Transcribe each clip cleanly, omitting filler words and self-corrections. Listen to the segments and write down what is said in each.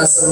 Asma,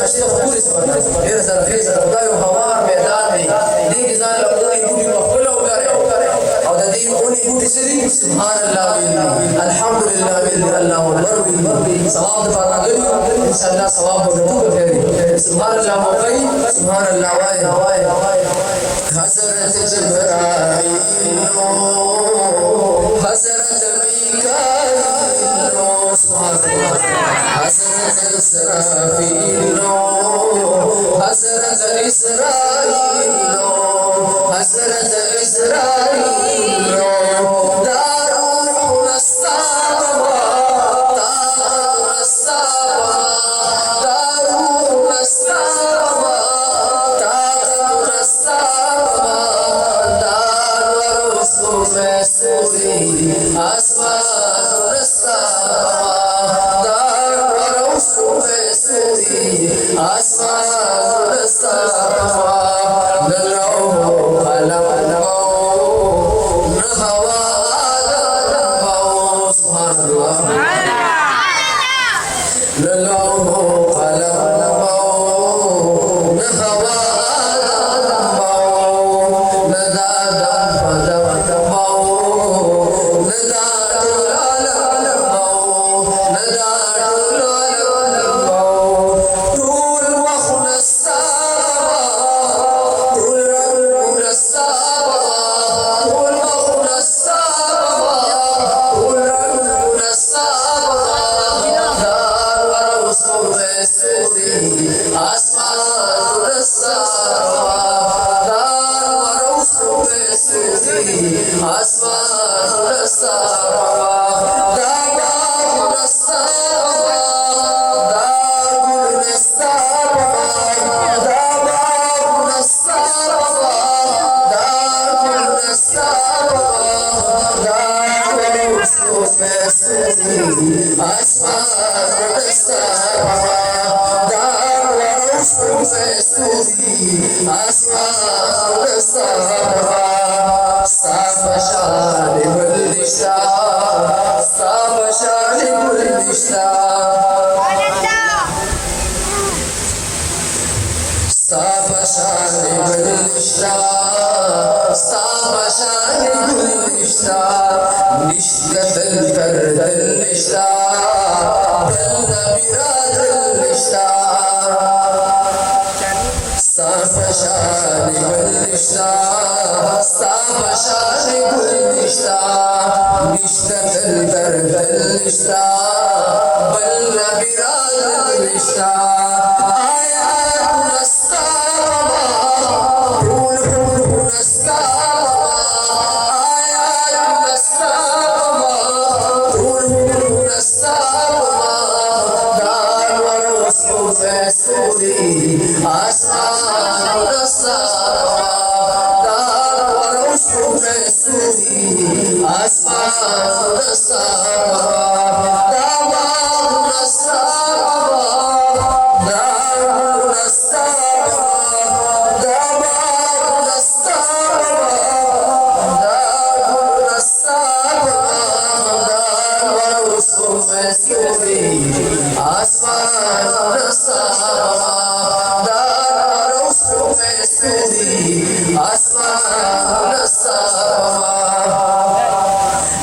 خشته خوري سپارل ډیر سره خېز خدای او هوار میدان دی دې ځان له اونې ګوډي مخول او غره او د دې اونې ګوډي سړي سبحان الله الحمدلله الله اکبر ثواب د پاره ان شاء الله ثواب وګټو خیر سبحان الله موقعي سبحان الله وای حضرت جبرائیل حضرت میکائیل سبحان الله حضرت إسرافيل حضرت إسرائيل حضرت إسرائيل دارون السابا دارون السابا دارون السابا دارون السابا دار رسول سوري أسمان السابا آسمان السما نلعو علم نهوى نبو سبحان الله نلعو علم نهوى نبو ندادا فدم نبو ندادا نبو ندادا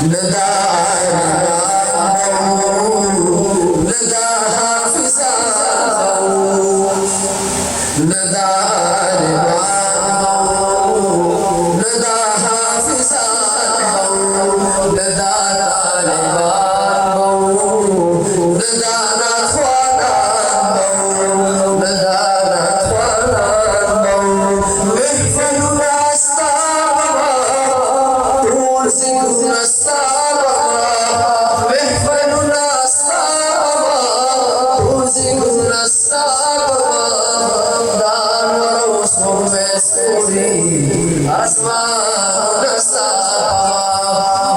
Nada سوري آسمان نساما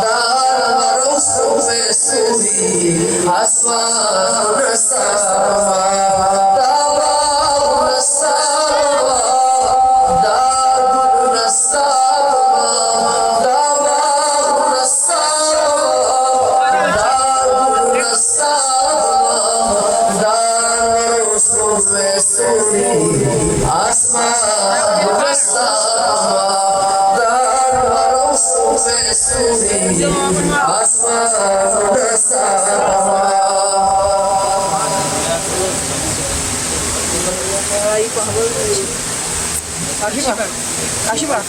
دار رسول سوري آسمان نساما دار نساما دار نساما دار نساما دار نساما دار رسول سوري آسمان نساما دار رسول سوري آسمان نساما Kasih pak.